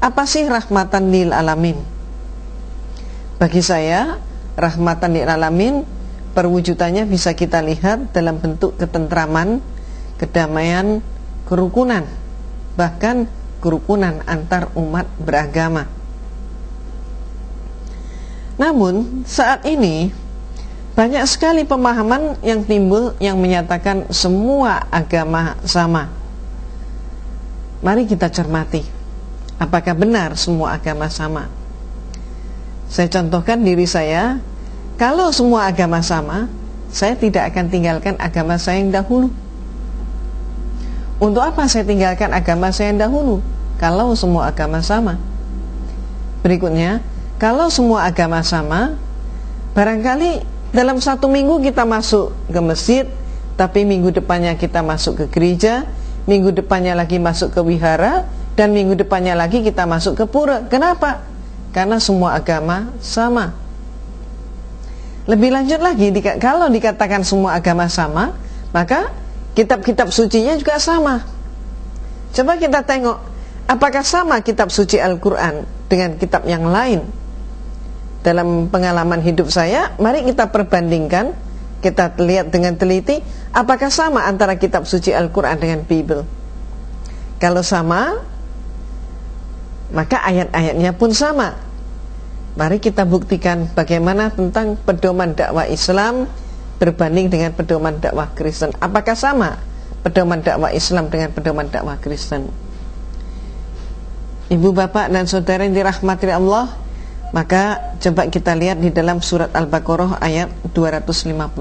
Apa sih rahmatan lil alamin? Bagi saya, rahmatan lil alamin perwujudannya bisa kita lihat dalam bentuk ketentraman, kedamaian, kerukunan, bahkan kerukunan antar umat beragama. Namun saat ini banyak sekali pemahaman yang timbul yang menyatakan semua agama sama. Mari kita cermati, apakah benar semua agama sama? Saya contohkan diri saya. Kalau semua agama sama, saya tidak akan tinggalkan agama saya yang dahulu. Untuk apa saya tinggalkan agama saya yang dahulu kalau semua agama sama? Berikutnya, kalau semua agama sama, barangkali dalam satu minggu kita masuk ke masjid, tapi minggu depannya kita masuk ke gereja, minggu depannya lagi masuk ke wihara, dan minggu depannya lagi kita masuk ke pura. Kenapa? Karena semua agama sama. Lebih lanjut lagi, kalau dikatakan semua agama sama, maka kitab-kitab sucinya juga sama. Coba kita tengok, apakah sama kitab suci Al-Quran dengan kitab yang lain? Dalam pengalaman hidup saya, mari kita perbandingkan, kita lihat dengan teliti, apakah sama antara kitab suci Al-Quran dengan Bible. Kalau sama, maka ayat-ayatnya pun sama. Mari kita buktikan bagaimana tentang pedoman dakwah Islam berbanding dengan pedoman dakwah Kristen. Apakah sama pedoman dakwah Islam dengan pedoman dakwah Kristen? Ibu, bapak, dan saudara yang dirahmati Allah, maka coba kita lihat di dalam surat Al-Baqarah ayat 256.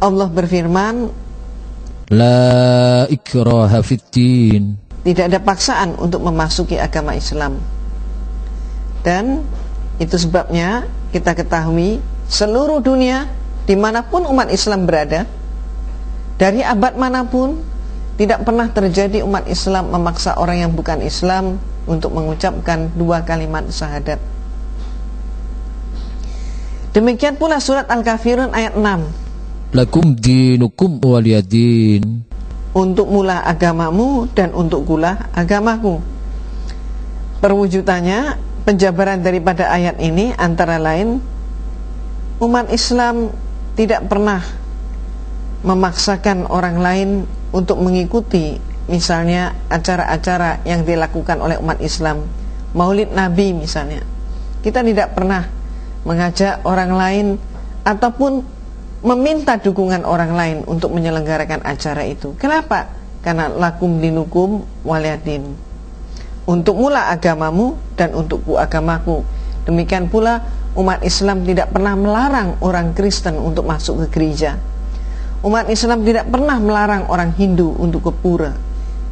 Allah berfirman, La ikraha fiddin. Tidak ada paksaan untuk memasuki agama Islam. Dan itu sebabnya kita ketahui seluruh dunia, dimanapun umat Islam berada, dari abad manapun, tidak pernah terjadi umat Islam memaksa orang yang bukan Islam untuk mengucapkan dua kalimat syahadat. Demikian pula surat Al-Kafirun ayat 6. Lakum dinukum waliyadin. Untuk mula agamamu dan untuk kulah agamaku. Perwujudannya, penjabaran daripada ayat ini antara lain, umat Islam tidak pernah memaksakan orang lain untuk mengikuti misalnya acara-acara yang dilakukan oleh umat Islam, Maulid Nabi misalnya. Kita tidak pernah mengajak orang lain ataupun meminta dukungan orang lain untuk menyelenggarakan acara itu. Kenapa? Karena lakum dinukum waliyadin. Untuk mula agamamu dan untukku agamaku. Demikian pula umat Islam tidak pernah melarang orang Kristen untuk masuk ke gereja. Umat Islam tidak pernah melarang orang Hindu untuk ke pura,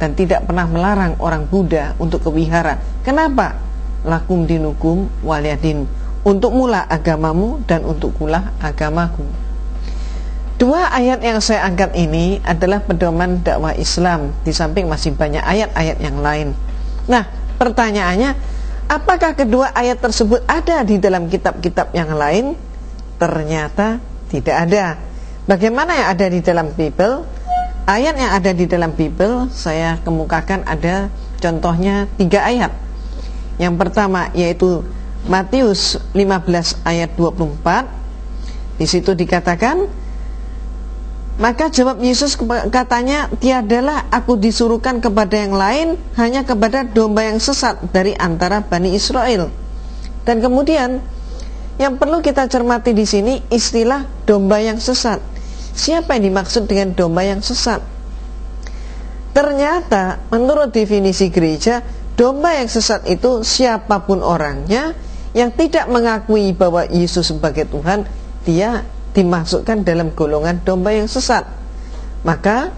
dan tidak pernah melarang orang Buddha untuk ke wihara. Kenapa? Lakum dinukum waliyadin. Untuk mula agamamu dan untukkulah agamaku. Dua ayat yang saya angkat ini adalah pedoman dakwah Islam, di samping masih banyak ayat-ayat yang lain. Nah, pertanyaannya, apakah kedua ayat tersebut ada di dalam kitab-kitab yang lain? Ternyata tidak ada. Bagaimana yang ada di dalam Bible? Ayat yang ada di dalam Bible saya kemukakan ada contohnya 3 ayat. Yang pertama yaitu Matius 15 ayat 24. Di situ dikatakan, maka jawab Yesus katanya, tiadalah aku disuruhkan kepada yang lain, hanya kepada domba yang sesat dari antara Bani Israel. Dan kemudian yang perlu kita cermati di sini istilah domba yang sesat. Siapa yang dimaksud dengan domba yang sesat? Ternyata menurut definisi gereja, domba yang sesat itu siapapun orangnya yang tidak mengakui bahwa Yesus sebagai Tuhan, dia dimasukkan dalam golongan domba yang sesat. Maka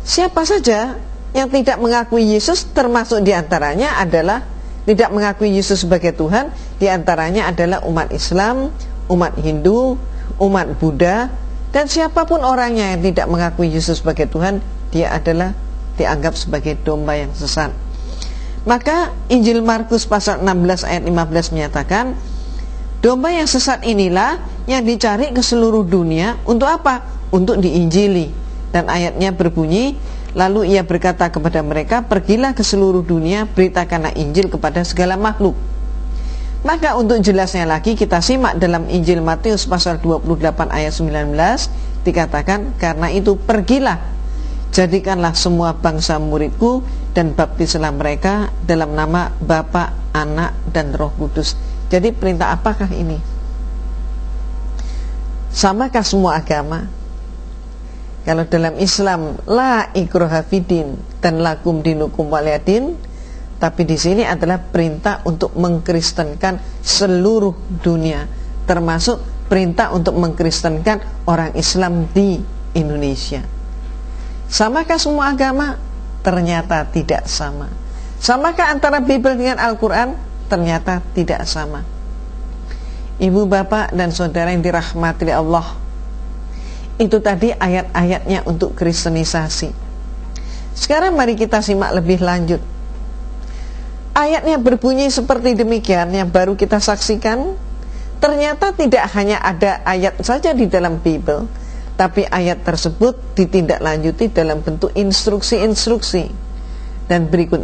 siapa saja yang tidak mengakui Yesus, termasuk diantaranya adalah tidak mengakui Yesus sebagai Tuhan, diantaranya adalah umat Islam, umat Hindu, umat Buddha, dan siapapun orangnya yang tidak mengakui Yesus sebagai Tuhan, dia adalah dianggap sebagai domba yang sesat. Maka Injil Markus pasal 16 ayat 15 menyatakan, domba yang sesat inilah yang dicari ke seluruh dunia. Untuk apa? Untuk diinjili. Dan ayatnya berbunyi, Lalu ia berkata kepada mereka, pergilah ke seluruh dunia, beritakanlah Injil kepada segala makhluk. Maka untuk jelasnya lagi kita simak dalam Injil Matius pasal 28 ayat 19, dikatakan, karena itu pergilah, jadikanlah semua bangsa muridku dan baptislah mereka dalam nama Bapa, Anak, dan Roh Kudus. Jadi perintah apakah ini? Samakah semua agama? Kalau dalam Islam la ikraha fiddin dan lakum dinukum waliyadin, tapi di sini adalah perintah untuk mengkristenkan seluruh dunia, termasuk perintah untuk mengkristenkan orang Islam di Indonesia. Samakah semua agama? Ternyata tidak sama. Samakah antara Bible dengan Al-Quran? Ternyata tidak sama. Ibu, bapak, dan saudara yang dirahmati Allah, itu tadi ayat-ayatnya untuk kristenisasi. Sekarang mari kita simak lebih lanjut. Ayatnya berbunyi seperti demikian yang baru kita saksikan. Ternyata tidak hanya ada ayat saja di dalam Bible, tapi ayat tersebut ditindaklanjuti dalam bentuk instruksi-instruksi. Dan berikut